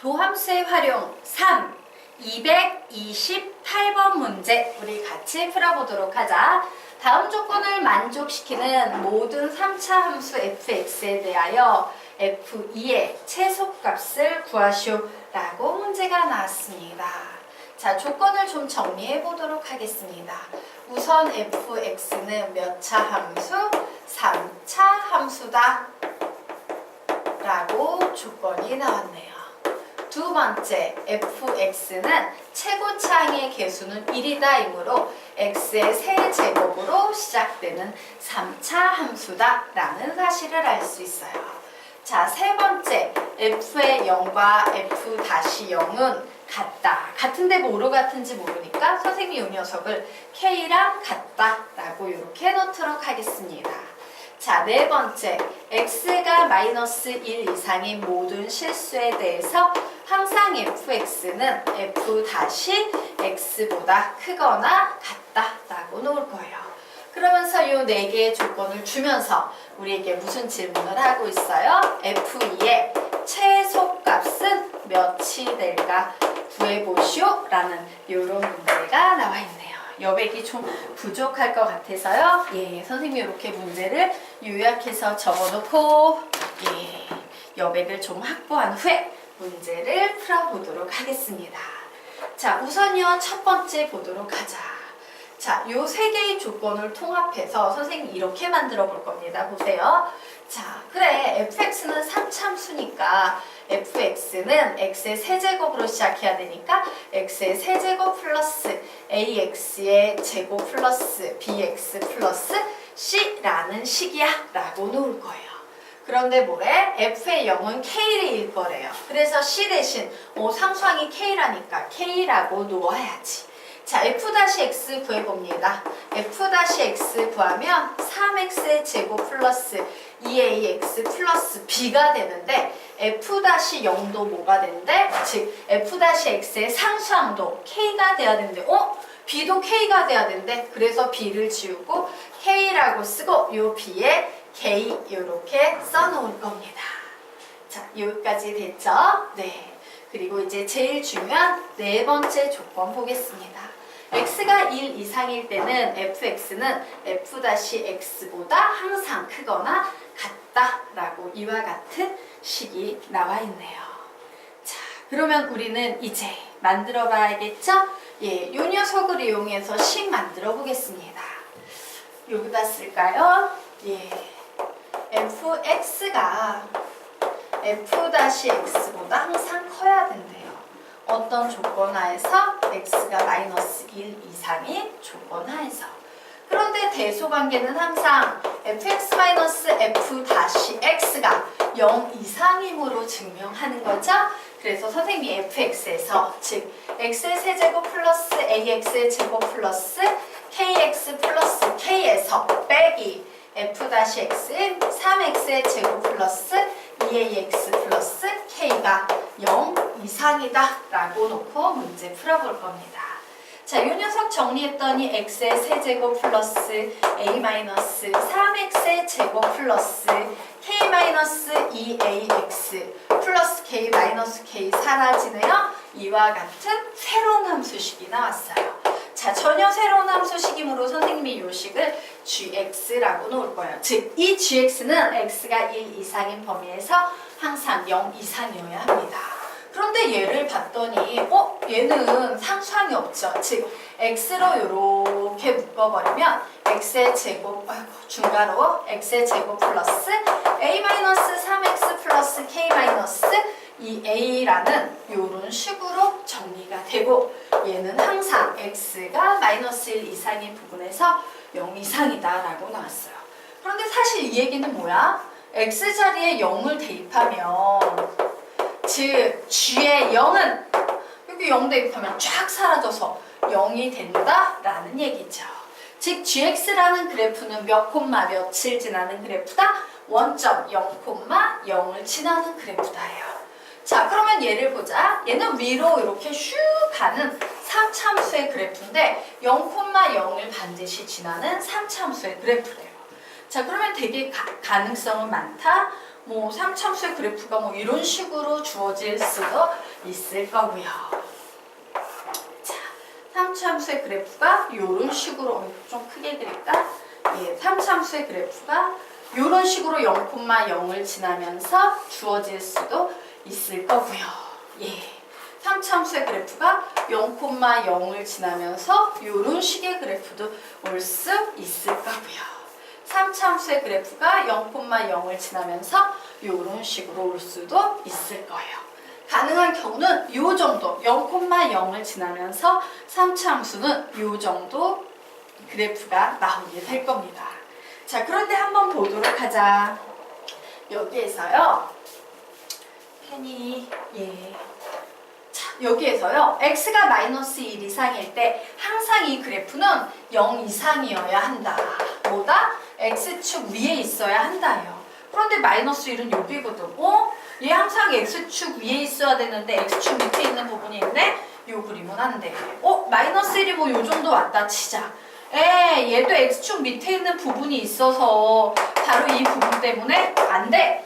도함수의 활용 3, 228번 문제 우리 같이 풀어보도록 하자. 다음 조건을 만족시키는 모든 3차 함수 fx에 대하여 f2의 최소값을 구하시오 라고 문제가 나왔습니다. 자, 조건을 좀 정리해 보도록 하겠습니다. 우선 fx는 몇 차 함수? 3차 함수다 라고 조건이 나왔네요. 두 번째, fx는 최고차항의 개수는 1이다 이므로 x의 세제곱으로 시작되는 3차 함수다 라는 사실을 알 수 있어요. 자, 세 번째, f의 0과 f-0은 같다. 같은데 뭐로 같은지 모르니까 선생님이 이 녀석을 k랑 같다 라고 이렇게 놓도록 하겠습니다. 자, 네 번째, x가 마이너스 1 이상인 모든 실수에 대해서 항상 fx는 f-x보다 크거나 같다라고 놓을 거예요. 그러면서 이 네 개의 조건을 주면서 우리에게 무슨 질문을 하고 있어요? f2의 최소값은 몇이 될까 구해보시오 라는 이런 문제가 나와 있네요. 여백이 좀 부족할 것 같아서요. 선생님이 이렇게 문제를 요약해서 적어놓고 여백을 좀 확보한 후에 문제를 풀어보도록 하겠습니다. 자, 우선요 첫 번째 보도록 하자. 자, 요 세 개의 조건을 통합해서 선생님이 이렇게 만들어 볼 겁니다. 보세요. 자, 그래 fx는 3참수니까 fx는 x의 세제곱으로 시작해야 되니까 x의 세제곱 플러스 ax의 제곱 플러스 bx 플러스 c라는 식이야 라고 놓을 거예요. 그런데 뭐래? f의 0은 k일 거래요. 그래서 c 대신 상수항이 k라니까 k라고 놓아야지. 자, f-x 구해봅니다. f-x 구하면 3x의 제곱 플러스 2ax 플러스 b가 되는데 f-0도 뭐가 되는데? 즉 f-x의 상수항도 k가 돼야 되는데 b도 k가 돼야 되는데 그래서 b를 지우고 k라고 쓰고 요 b에 k 이렇게 써놓을 겁니다. 자, 여기까지 됐죠? 네. 그리고 이제 제일 중요한 네 번째 조건 보겠습니다. x가 1 이상일 때는 fx는 f-x보다 항상 크거나 같다라고 이와 같은 식이 나와 있네요. 자, 그러면 우리는 이제 만들어 봐야겠죠? 이 녀석을 이용해서 식 만들어 보겠습니다. 여기다 쓸까요? fx가 f-x보다 항상 커야 된대요. 어떤 조건 하에서 x가 마이너스 1 이상인 조건 하에서. 그런데 대소관계는 항상 fx-f-x가 0 이상임으로 증명하는 거죠. 그래서 선생님이 fx에서 즉 x의 세제곱 플러스 ax의 제곱 플러스 kx 플러스 k에서 빼기 f-x인 3x의 제곱 플러스 2ax 플러스 k가 0 이상이다 라고 놓고 문제 풀어볼 겁니다. 자, 이 녀석 정리했더니 x의 세제곱 플러스 a-3x의 제곱 플러스 k-2ax 플러스 k-k 사라지네요. 이와 같은 새로운 함수식이 나왔어요. 자, 전혀 새로운 함수식이므로 선생님이 이 식을 gx라고 놓을 거예요. 즉, 이 gx는 x가 1 이상인 범위에서 항상 0 이상이어야 합니다. 그런데 얘를 봤더니 얘는 상수항이 없죠. 즉, x로 이렇게 묶어버리면 x의 제곱, 중괄호 x의 제곱 플러스 a-3x 플러스 k-2a라는 이런 식으로 정리가 되고 얘는 항상 x가 마이너스 1 이상인 부분에서 0 이상이다 라고 나왔어요. 그런데 사실 이 얘기는 뭐야? x자리에 0을 대입하면 즉 g의 0은 여기 0 대입하면 쫙 사라져서 0이 된다 라는 얘기죠. 즉 gx라는 그래프는 몇 콤마 몇을 지나는 그래프다? 원점 0,0을 지나는 그래프다예요. 자, 그러면 얘를 보자. 얘는 위로 이렇게 슉 가는 3참수의 그래프인데 0,0을 반드시 지나는 3참수의 그래프래요. 자, 그러면 되게 가능성은 많다. 뭐 3참수의 그래프가 뭐 이런 식으로 주어질 수도 있을 거고요. 자, 3참수의 그래프가 이런 식으로 좀 크게 그릴까? 예, 3참수의 그래프가 이런 식으로 0,0을 지나면서 주어질 수도 있을 거고요. 예, 3참수의 그래프가 0,0을 지나면서 이런 식의 그래프도 올 수 있을 거고요. 3참수의 그래프가 0,0을 지나면서 이런 식으로 올 수도 있을 거예요. 가능한 경우는 이 정도 0,0을 지나면서 3참수는 이 정도 그래프가 나오게 될 겁니다. 자, 그런데 한번 보도록 하자. 여기에서요. 펜이 자, 여기에서요. x가 마이너스 1 이상일 때 항상 이 그래프는 0 이상이어야 한다. 뭐다? x축 위에 있어야 한다요. 그런데 마이너스 1은 여기거든. 얘 항상 x축 위에 있어야 되는데 x축 밑에 있는 부분이 있네? 요 그림은 안 돼. 마이너스 1이 뭐 요 정도 왔다 치자. 얘도 x축 밑에 있는 부분이 있어서 바로 이 부분 때문에 안 돼.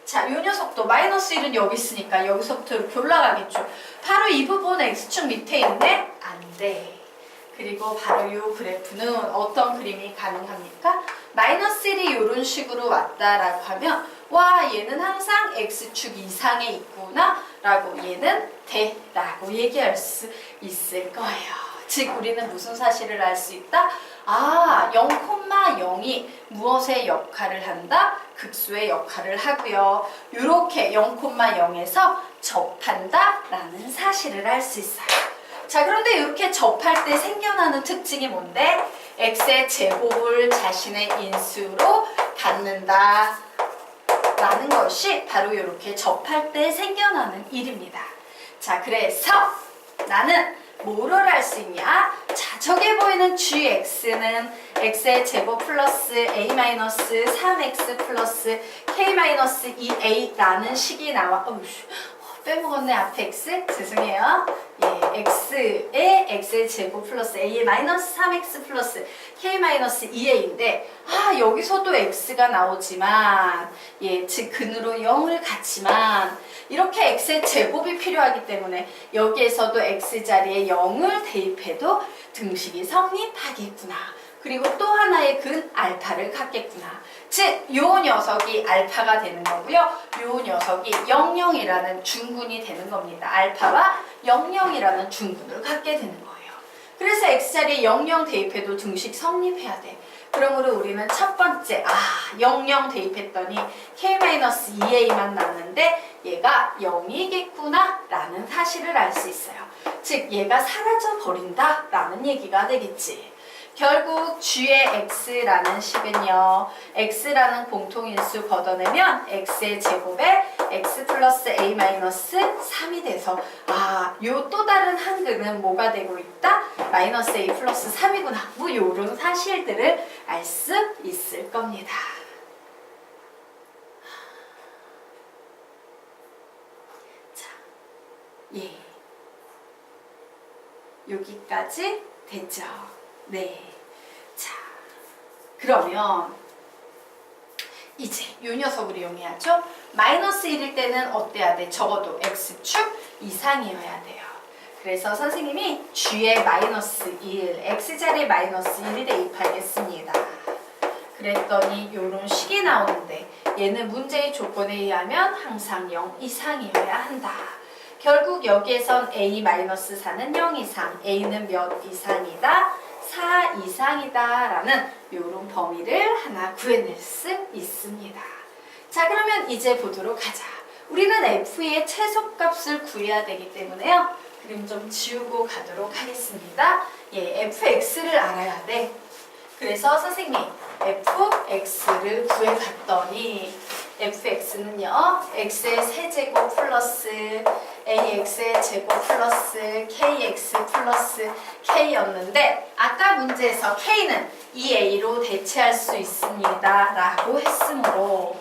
자, 요 녀석도 마이너스 1은 여기 있으니까 여기서부터 이렇게 올라가겠죠. 바로 이 부분 x축 밑에 있네? 안 돼. 그리고 바로 이 그래프는 어떤 그림이 가능합니까? 마이너스 1이 이런 식으로 왔다라고 하면 와, 얘는 항상 x축 이상에 있구나 라고 얘는 돼 라고 얘기할 수 있을 거예요. 즉 우리는 무슨 사실을 알 수 있다? 0,0이 무엇의 역할을 한다? 극수의 역할을 하고요. 이렇게 0,0에서 접한다 라는 사실을 알 수 있어요. 자, 그런데 이렇게 접할 때 생겨나는 특징이 뭔데? x의 제곱을 자신의 인수로 갖는다 라는 것이 바로 이렇게 접할 때 생겨나는 일입니다. 자, 그래서 나는 뭐를 알 수 있냐? 자, 저기 보이는 gx는 x의 제곱 플러스 a-3x 플러스 k-2a라는 식이 나와. 빼먹었네. 앞에 x. 죄송해요. 예, x의 제곱 플러스 a의 마이너스 3x 플러스 k-2a인데 여기서도 x가 나오지만 즉 근으로 0을 갖지만 이렇게 x의 제곱이 필요하기 때문에 여기에서도 x 자리에 0을 대입해도 등식이 성립하겠구나. 그리고 또 하나의 근 알파를 갖겠구나. 즉, 요 녀석이 알파가 되는 거고요. 요 녀석이 00이라는 중근이 되는 겁니다. 알파와 00이라는 중근을 갖게 되는 거예요. 그래서 x자리에 00 대입해도 등식 성립해야 돼. 그러므로 우리는 첫 번째 00 대입했더니 k-2a만 나왔는데 얘가 0이겠구나 라는 사실을 알 수 있어요. 즉, 얘가 사라져 버린다 라는 얘기가 되겠지. 결국 g의 x라는 식은요. x라는 공통인수 걷어내면 x의 제곱에 x 플러스 a-3이 돼서 요 또 다른 한근은 뭐가 되고 있다? 마이너스 a 플러스 3이구나. 뭐 요런 사실들을 알 수 있을 겁니다. 자, 여기까지 됐죠? 네. 자, 그러면 이제 요 녀석을 이용해야죠. 마이너스 1일 때는 어때야 돼? 적어도 x축 이상이어야 돼요. 그래서 선생님이 g의 마이너스 1, x자리에 마이너스 1을 대입하겠습니다. 그랬더니 요런 식이 나오는데 얘는 문제의 조건에 의하면 항상 0 이상이어야 한다. 결국 여기에선 a-4는 0 이상, a는 몇 이상이다? 4 이상이다 라는 요런 범위를 하나 구해낼 수 있습니다. 자, 그러면 이제 보도록 하자. 우리는 f의 최소값을 구해야 되기 때문에요. 그림 좀 지우고 가도록 하겠습니다. fx를 알아야 돼. 그래서 선생님 fx를 구해봤더니 fx는요 x의 세제곱 플러스 ax의 제곱 플러스 kx 플러스 k였는데 아까 문제에서 k는 2a로 대체할 수 있습니다 라고 했으므로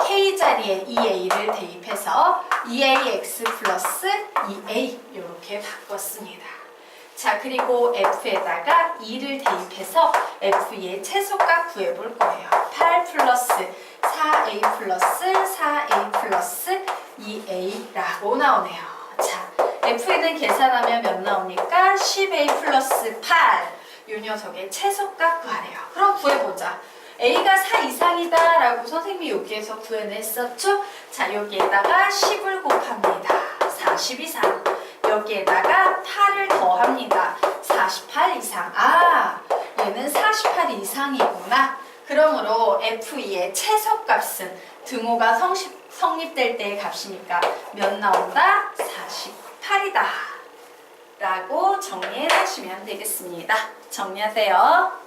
k 자리에 2a를 대입해서 2ax 플러스 2a 이렇게 바꿨습니다. 자, 그리고 F에다가 2를 대입해서 F의 최소값 구해볼 거예요. 8 플러스 4A 플러스 4A 플러스 2A라고 나오네요. 자, F에는 계산하면 몇 나옵니까? 10A 플러스 8. 이 녀석의 최소값 구하래요. 그럼 구해보자. A가 4 이상이다 라고 선생님이 여기에서 구해냈었죠? 자, 여기에다가 10을 곱합니다. 40 이상. 여기에다가 8을 더합니다. 48 이상. 아, 얘는 48 이상이구나. 그러므로 F2의 최소값은 등호가 성립될 때의 값이니까 몇 나온다? 48이다. 라고 정리해 주시면 되겠습니다. 정리하세요.